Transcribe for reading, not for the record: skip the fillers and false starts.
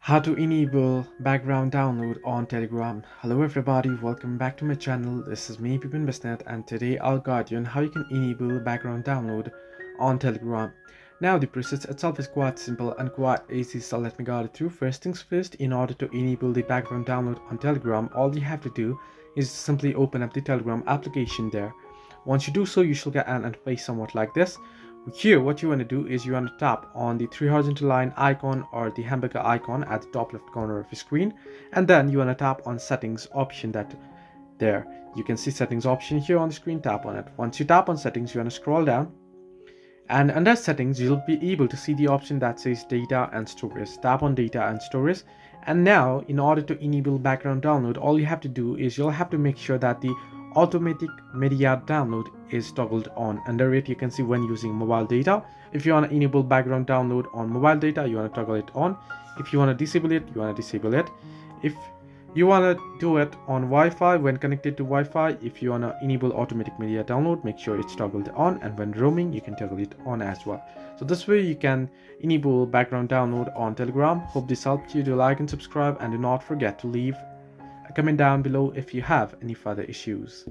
How to enable background download on Telegram. Hello everybody, welcome back to my channel. This is me Pipin Besnet, and today I'll guide you on how you can enable background download on Telegram. Now the process itself is quite simple and quite easy, so let me guide it through. First things first, in order to enable the background download on Telegram, all you have to do is simply open up the Telegram application there. Once you do so, you shall get an interface somewhat like this. Here, what you want to do is you want to tap on the three horizontal line icon or the hamburger icon at the top left corner of your screen, and then you want to tap on settings option. That there you can see settings option here on the screen. Tap on it. Once you tap on settings, you want to scroll down, and under settings you'll be able to see the option that says data and storage. Tap on data and storage, and now in order to enable background download, all you have to do is you'll have to make sure that the automatic media download is toggled on. Under it, you can see when using mobile data, if you want to enable background download on mobile data, you want to toggle it on. If you want to disable it, you want to disable it. If you want to do it on Wi-Fi, when connected to Wi-Fi, if you want to enable automatic media download, make sure it's toggled on, and when roaming you can toggle it on as well. So this way you can enable background download on Telegram. Hope this helped you. Do like and subscribe, and do not forget to leave a comment down below if you have any further issues.